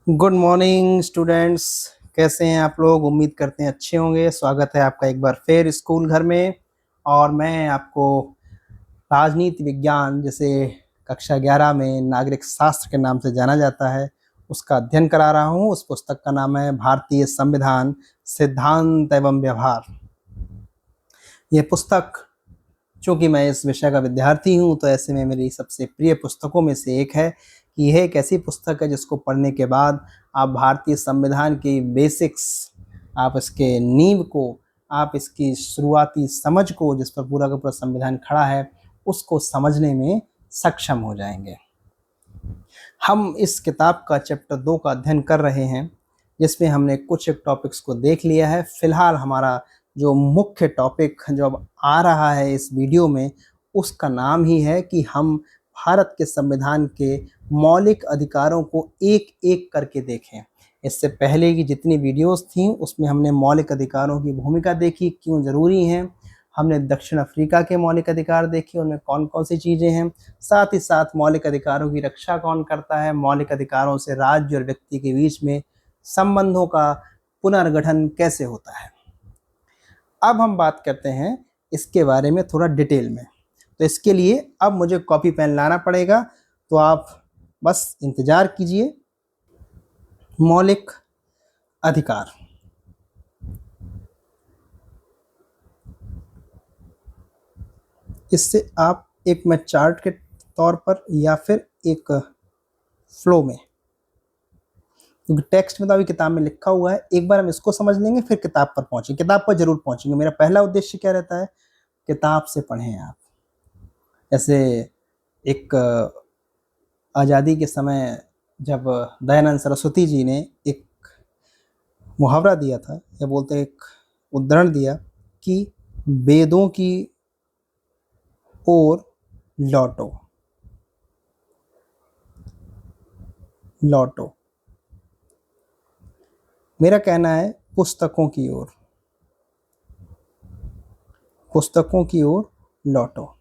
Good morning students. कैसे हैं आप लोग? उम्मीद करते हैं अच्छे होंगे। स्वागत है आपका एक बार फिर स्कूल घर में। और मैं आपको राजनीति विज्ञान, जिसे कक्षा 11 में नागरिक शास्त्र के नाम से जाना जाता है, उसका अध्ययन करा रहा हूँ। उस पुस्तक का नाम है भारतीय संविधान सिद्धांत एवं व्यवहार। ये पुस्तक, चूँकि मैं इस विषय का विद्यार्थी हूँ, तो ऐसे में मेरी सबसे प्रिय पुस्तकों में से एक है कि यह एक ऐसी पुस्तक है जिसको पढ़ने के बाद आप भारतीय संविधान की बेसिक्स, आप इसके नींव को, आप इसकी शुरुआती समझ को, जिस पर पूरा का पूरा संविधान खड़ा है, उसको समझने में सक्षम हो जाएंगे। हम इस किताब का चैप्टर 2 का अध्ययन कर रहे हैं, जिसमें हमने कुछ एक टॉपिक्स को देख लिया है। फिलहाल हमारा जो मुख्य टॉपिक जो अब आ रहा है इस वीडियो में, उसका नाम ही है कि हम भारत के संविधान के मौलिक अधिकारों को एक एक करके देखें। इससे पहले की जितनी वीडियोस थीं उसमें हमने मौलिक अधिकारों की भूमिका देखी, क्यों ज़रूरी हैं। हमने दक्षिण अफ्रीका के मौलिक अधिकार देखे, उनमें कौन कौन सी चीज़ें हैं। साथ ही साथ मौलिक अधिकारों की रक्षा कौन करता है, मौलिक अधिकारों से राज्य और व्यक्ति के बीच में संबंधों का पुनर्गठन कैसे होता है। अब हम बात करते हैं इसके बारे में थोड़ा डिटेल में। तो इसके लिए अब मुझे कॉपी पेन लाना पड़ेगा, तो आप बस इंतज़ार कीजिए। मौलिक अधिकार, इससे आप एक मैं चार्ट के तौर पर या फिर एक फ्लो में, क्योंकि टेक्स्ट में तो अभी किताब में लिखा हुआ है, एक बार हम इसको समझ लेंगे फिर किताब पर पहुंचेंगे। किताब पर जरूर पहुंचेंगे। मेरा पहला उद्देश्य क्या रहता है? किताब से पढ़ें आप। जैसे एक आज़ादी के समय जब दयानंद सरस्वती जी ने एक मुहावरा दिया था, या बोलते हैं एक उद्धरण दिया कि वेदों की ओर लौटो, लौटो। मेरा कहना है पुस्तकों की ओर, पुस्तकों की ओर लौटो।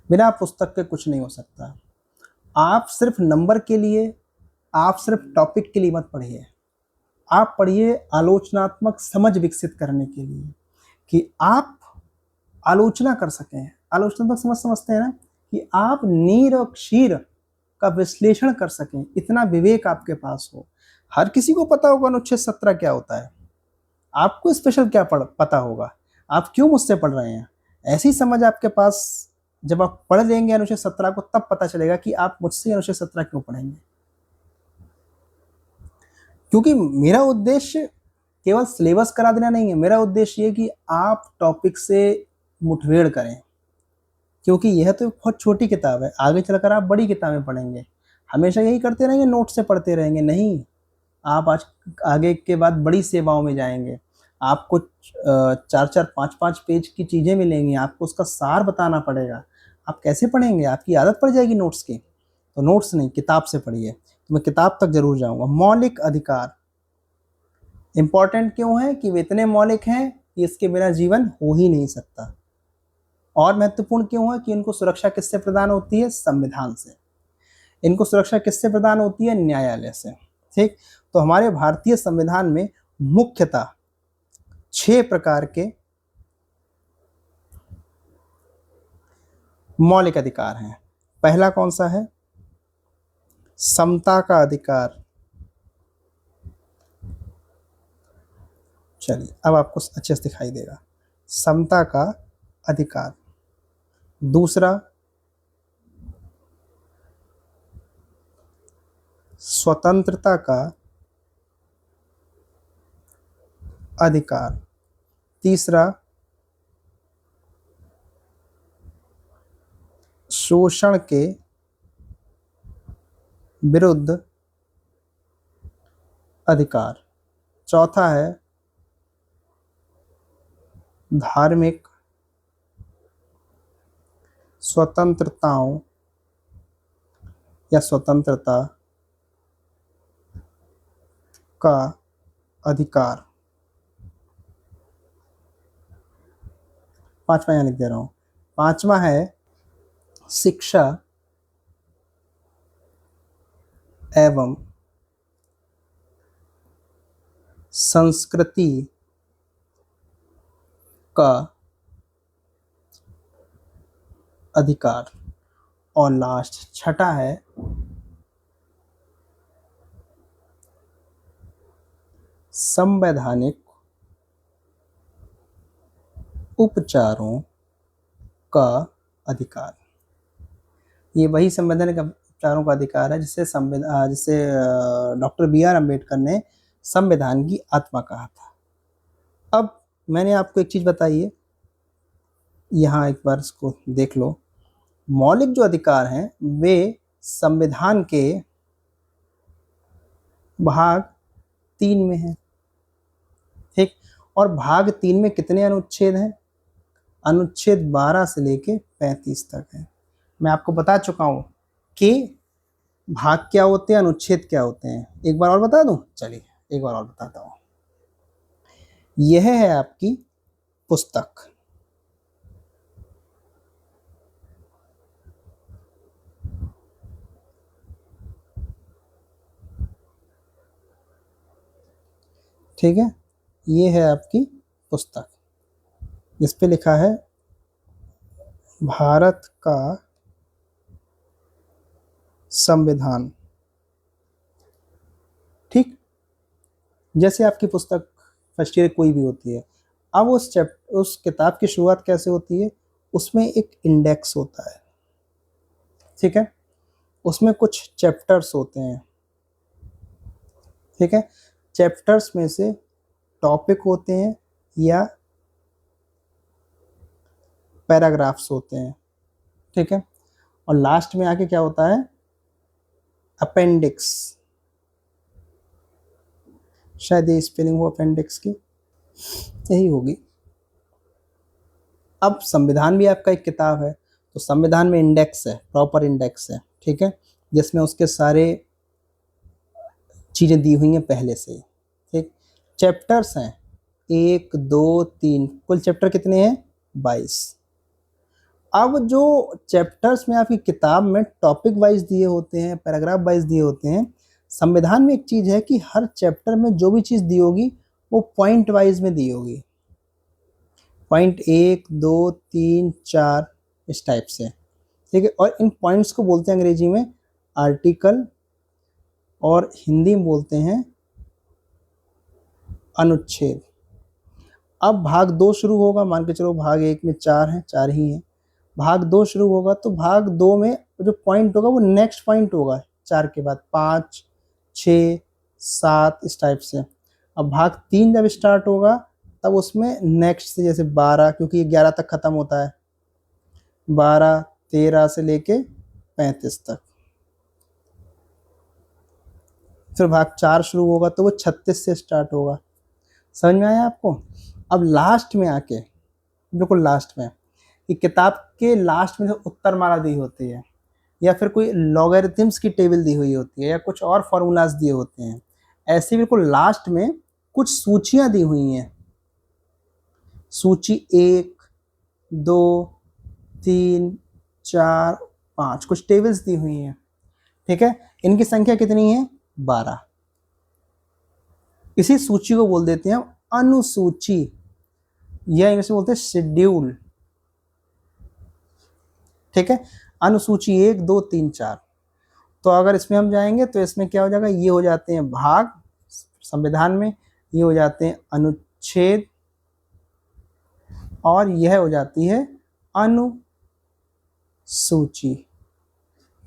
बिना पुस्तक के कुछ नहीं हो सकता। आप सिर्फ नंबर के लिए, आप सिर्फ टॉपिक के लिए मत पढ़िए। आप पढ़िए आलोचनात्मक समझ विकसित करने के लिए, कि आप आलोचना कर सकें। आलोचनात्मक समझ समझते हैं ना, कि आप नीर और क्षीर का विश्लेषण कर सकें, इतना विवेक आपके पास हो। हर किसी को पता होगा अनुच्छेद 17 क्या होता है, आपको स्पेशल क्या पता होगा? आप क्यों मुझसे पढ़ रहे हैं? ऐसी समझ आपके पास जब आप पढ़ लेंगे अनुच्छेद 17 को, तब पता चलेगा कि आप मुझसे अनुच्छेद 17 क्यों पढ़ेंगे। क्योंकि मेरा उद्देश्य केवल सिलेबस करा देना नहीं है, मेरा उद्देश्य ये कि आप टॉपिक से मुठभेड़ करें। क्योंकि यह तो बहुत छोटी किताब है, आगे चलकर आप बड़ी किताबें पढ़ेंगे। हमेशा यही करते रहेंगे, नोट से पढ़ते रहेंगे? नहीं, आप आज आगे के बाद बड़ी सेवाओं में जाएंगे। आपको 4-4, 5-5 पेज की चीज़ें मिलेंगी, आपको उसका सार बताना पड़ेगा। आप कैसे पढ़ेंगे? आपकी आदत पड़ जाएगी नोट्स की। तो नोट्स नहीं, किताब से पढ़िए। तो मैं किताब तक जरूर जाऊंगा। मौलिक अधिकार इंपॉर्टेंट क्यों है? कि वे इतने मौलिक हैं कि इसके बिना जीवन हो ही नहीं सकता। और महत्वपूर्ण क्यों है? कि इनको सुरक्षा किससे प्रदान होती है? संविधान से। इनको सुरक्षा किससे प्रदान होती है? न्यायालय से। ठीक, तो हमारे भारतीय संविधान में मुख्यतः 6 प्रकार के मौलिक अधिकार हैं। पहला कौन सा है? समता का अधिकार। चलिए, अब आपको अच्छे से दिखाई देगा। समता का अधिकार। दूसरा, स्वतंत्रता का अधिकार। तीसरा, शोषण के विरुद्ध अधिकार। चौथा है धार्मिक स्वतंत्रताओं या स्वतंत्रता का अधिकार। पांचवा यहाँ लिख दे रहा हूं। पांचवा है शिक्षा एवं संस्कृति का अधिकार। और लास्ट छठा है संवैधानिक उपचारों का अधिकार। ये वही संवैधानिक उपचारों का अधिकार है जिसे डॉक्टर बी आर अम्बेडकर ने संविधान की आत्मा कहा था। अब मैंने आपको एक चीज बताई है, यहाँ एक बार इसको देख लो। मौलिक जो अधिकार हैं वे संविधान के भाग 3 में हैं, ठीक। और भाग 3 में कितने अनुच्छेद हैं? अनुच्छेद 12 से लेके 35 तक है। मैं आपको बता चुका हूं कि भाग क्या होते हैं, अनुच्छेद क्या होते हैं। एक बार और बता दूं? चलिए एक बार और बताता हूं। यह है आपकी पुस्तक, ठीक है। ये है आपकी पुस्तक जिस पे लिखा है भारत का संविधान, ठीक। जैसे आपकी पुस्तक फर्स्ट ईयर कोई भी होती है, अब उस किताब की शुरुआत कैसे होती है? उसमें एक इंडेक्स होता है, ठीक है। उसमें कुछ चैप्टर्स होते हैं, ठीक है। चैप्टर्स में से टॉपिक होते हैं या पैराग्राफ्स होते हैं, ठीक है। और लास्ट में आके क्या होता है? अपेंडिक्स। शायद ये स्पेलिंग हो अपेंडिक्स की, यही होगी। अब संविधान भी आपका एक किताब है, तो संविधान में इंडेक्स है, प्रॉपर इंडेक्स है, ठीक है, जिसमें उसके सारे चीजें दी हुई हैं पहले से ही, ठीक। चैप्टर्स हैं 1 2 3, कुल चैप्टर कितने हैं? 22। अब जो चैप्टर्स में आपकी किताब में टॉपिक वाइज दिए होते हैं, पैराग्राफ वाइज दिए होते हैं, संविधान में एक चीज है कि हर चैप्टर में जो भी चीज दी होगी वो पॉइंट वाइज में दी होगी, पॉइंट 1 2 3 4 इस टाइप से, ठीक है। और इन पॉइंट्स को बोलते हैं अंग्रेजी में आर्टिकल और हिंदी में बोलते हैं अनुच्छेद। अब भाग 2 शुरू होगा, मान के चलो भाग 1 में 4 हैं, 4 ही हैं। भाग 2 शुरू होगा तो भाग 2 में जो पॉइंट होगा वो नेक्स्ट पॉइंट होगा 4 के बाद 5 6 7 इस टाइप से। अब भाग 3 जब स्टार्ट होगा तब उसमें नेक्स्ट से जैसे 12, क्योंकि ये 11 तक खत्म होता है, 12 13 से लेके 35 तक। फिर भाग 4 शुरू होगा तो वो 36 से स्टार्ट होगा। समझ में आया आपको? अब लास्ट में आके, बिल्कुल लास्ट में, कि किताब के लास्ट में जो उत्तरमाला दी होती है या फिर कोई लॉगरिथम्स की टेबल दी हुई होती है या कुछ और फॉर्मूलाज दिए होते हैं, ऐसे बिल्कुल लास्ट में कुछ सूचियां दी हुई हैं। सूची 1 2 3 4 5 कुछ टेबल्स दी हुई हैं, ठीक है। इनकी संख्या कितनी है? 12। इसी सूची को बोल देते हैं अनुसूची, या इंग्लिश में बोलते हैं शेड्यूल, ठीक है। अनुसूची 1 2 3 4। तो अगर इसमें हम जाएंगे तो इसमें क्या हो जाएगा? ये हो जाते हैं भाग संविधान में, ये हो जाते हैं अनुच्छेद, और यह हो जाती है अनुसूची,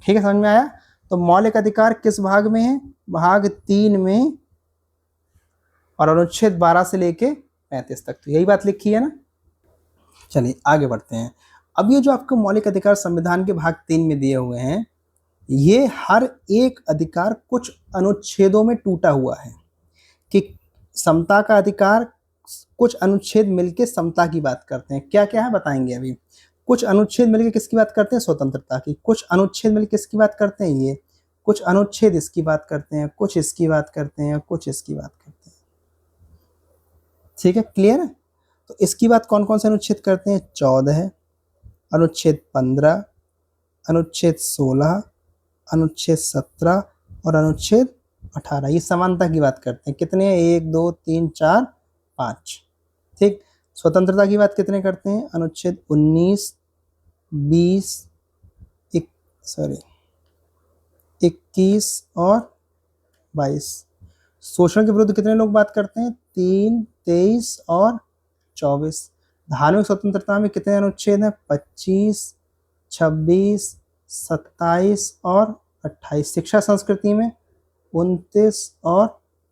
ठीक है। समझ में आया? तो मौलिक अधिकार किस भाग में है? भाग 3 में, और अनुच्छेद 12 से लेके 35 तक। तो यही बात लिखी है ना। चलिए आगे बढ़ते हैं। अब ये जो आपको मौलिक अधिकार संविधान के भाग 3 में दिए हुए हैं, ये हर एक अधिकार कुछ अनुच्छेदों में टूटा हुआ है। कि समता का अधिकार, कुछ अनुच्छेद मिलके समता की बात करते हैं। क्या क्या है बताएंगे अभी। कुछ अनुच्छेद मिलके किसकी बात करते हैं? स्वतंत्रता की। कुछ अनुच्छेद मिलके किसकी बात करते हैं? ये। कुछ अनुच्छेद इसकी बात करते हैं, कुछ इसकी बात करते हैं, कुछ इसकी बात करते हैं, ठीक है। क्लियर है? तो इसकी बात कौन कौन से अनुच्छेद करते हैं? 14 है, अनुच्छेद 15, अनुच्छेद 16, अनुच्छेद 17 और अनुच्छेद 18। ये समानता की बात करते हैं, कितने हैं, 1 2 3 4 5। ठीक। स्वतंत्रता की बात कितने करते हैं, अनुच्छेद 19 20 21 और 22। शोषण के विरुद्ध कितने लोग बात करते हैं, 3 23 और 24। धार्मिक स्वतंत्रता में कितने अनुच्छेद हैं, 25 26 27 और 28। शिक्षा संस्कृति में 29 और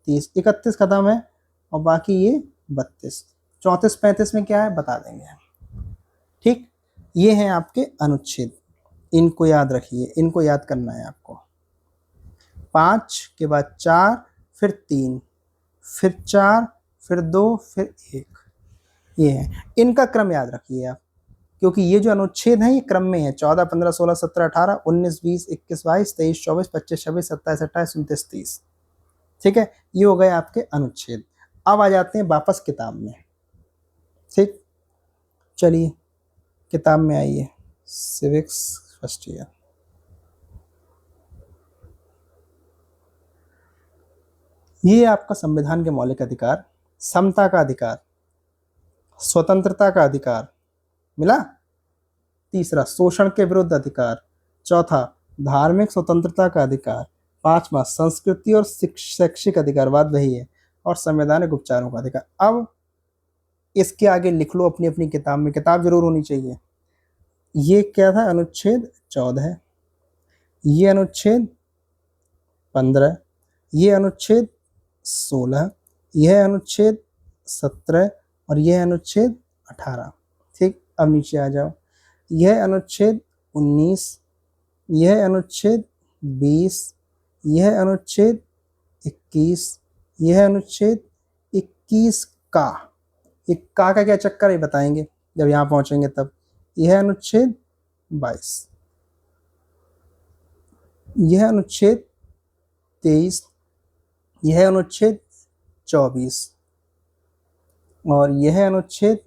30। 31 खत्म है और बाकी ये 32। 34 35 में क्या है बता देंगे। ठीक, ये हैं आपके अनुच्छेद, इनको याद रखिए, इनको याद करना है आपको। 5 के बाद 4 फिर 3 फिर 4 फिर 2 फिर 1, ये है। इनका क्रम याद रखिए आप, क्योंकि ये जो अनुच्छेद हैं ये क्रम में है। 14 15 16 17 18 19 20 21 22 23 24 25 26 27 28 29 30। ठीक है, ये हो गए आपके अनुच्छेद। अब आ जाते हैं वापस किताब में। ठीक, चलिए किताब में आइए, सिविक्स फर्स्ट ईयर। ये आपका संविधान के मौलिक अधिकार, समता का अधिकार, स्वतंत्रता का अधिकार मिला। तीसरा, शोषण के विरुद्ध अधिकार। चौथा, धार्मिक स्वतंत्रता का अधिकार। पांचवा, संस्कृति और शैक्षिक अधिकार, बात वही है। और संवैधानिक उपचारों का अधिकार। अब इसके आगे लिख लो अपनी अपनी किताब में, किताब जरूर होनी चाहिए। ये क्या था, अनुच्छेद 14, ये अनुच्छेद 15, ये अनुच्छेद 16, यह अनुच्छेद 17 और यह अनुच्छेद 18। ठीक, अब नीचे आ जाओ। यह अनुच्छेद 19, यह अनुच्छेद 20, यह अनुच्छेद 21, यह अनुच्छेद 21 का, ये का क्या चक्कर है बताएंगे जब यहाँ पहुंचेंगे तब। यह अनुच्छेद 22, यह अनुच्छेद 23, यह अनुच्छेद 24 और यह अनुच्छेद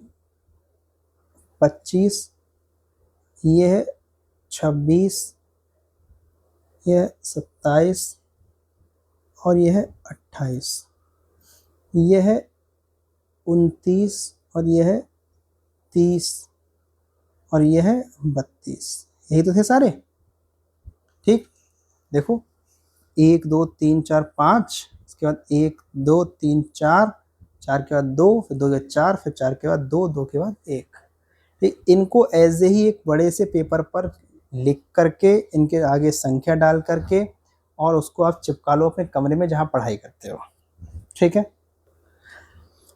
25, यह 26, यह 27 और यह 28, यह 29 और यह 30 और यह 32। यही तो थे सारे। ठीक, देखो 1 2 3 4 5, इसके बाद 1 2 3 4, 4 के बाद 2, फिर 2 के बाद 4, फिर 4 के बाद 2, 2 के बाद 1। ठीक, इनको ऐसे ही एक बड़े से पेपर पर लिख करके इनके आगे संख्या डाल करके और उसको आप चिपका लो अपने कमरे में जहाँ पढ़ाई करते हो। ठीक है,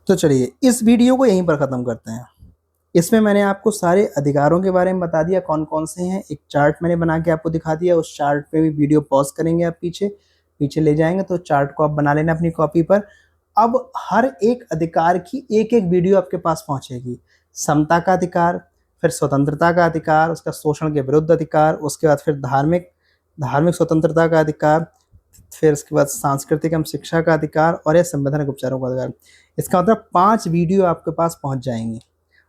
तो चलिए इस वीडियो को यहीं पर ख़त्म करते हैं। इसमें मैंने आपको सारे अधिकारों के बारे में बता दिया, कौन कौन से हैं। एक चार्ट मैंने बना के आपको दिखा दिया, उस चार्ट पे भी वीडियो पॉज करेंगे आप, पीछे ले जाएंगे तो चार्ट को आप बना लेना अपनी कॉपी पर। अब हर एक अधिकार की एक एक वीडियो आपके पास पहुंचेगी। समता का अधिकार, फिर स्वतंत्रता का अधिकार, उसका शोषण के विरुद्ध अधिकार, उसके बाद फिर धार्मिक स्वतंत्रता का अधिकार, फिर उसके बाद सांस्कृतिक एवं शिक्षा का अधिकार और यह संवैधानिक उपचारों का अधिकार। इसका मतलब 5 वीडियो आपके पास पहुंच जाएंगी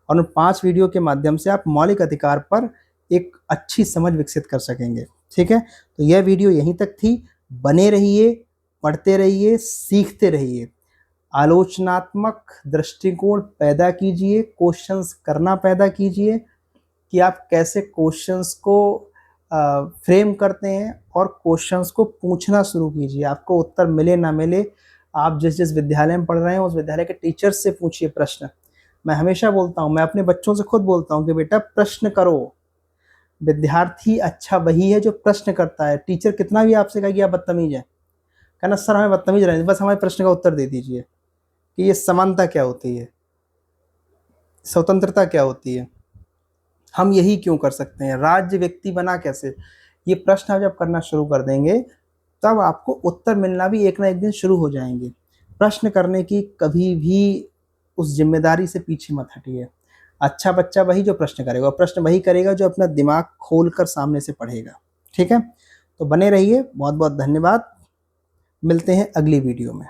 और उन 5 वीडियो के माध्यम से आप मौलिक अधिकार पर एक अच्छी समझ विकसित कर सकेंगे। ठीक है, तो यह वीडियो यहीं तक थी। बने रहिए, पढ़ते रहिए, सीखते रहिए, आलोचनात्मक दृष्टिकोण पैदा कीजिए, क्वेश्चंस करना पैदा कीजिए कि आप कैसे क्वेश्चंस को फ्रेम करते हैं और क्वेश्चंस को पूछना शुरू कीजिए। आपको उत्तर मिले ना मिले, आप जिस विद्यालय में पढ़ रहे हैं उस विद्यालय के टीचर्स से पूछिए प्रश्न। मैं हमेशा बोलता हूँ, मैं अपने बच्चों से खुद बोलता हूँ कि बेटा प्रश्न करो। विद्यार्थी अच्छा वही है जो प्रश्न करता है। टीचर कितना भी आपसे कहे कि आप बदतमीज हैं, कहना सर हमें बदतमीज रहने, बस हमारे प्रश्न का उत्तर दे दीजिए कि ये समानता क्या होती है, स्वतंत्रता क्या होती है, हम यही क्यों कर सकते हैं, राज्य व्यक्ति बना कैसे। ये प्रश्न आप जब करना शुरू कर देंगे तब आपको उत्तर मिलना भी एक ना एक दिन शुरू हो जाएंगे। प्रश्न करने की कभी भी उस जिम्मेदारी से पीछे मत हटिए। अच्छा बच्चा वही जो प्रश्न करेगा, प्रश्न वही करेगा जो अपना दिमाग खोलकर सामने से पढ़ेगा। ठीक है, तो बने रहिए। बहुत बहुत धन्यवाद, मिलते हैं अगली वीडियो में।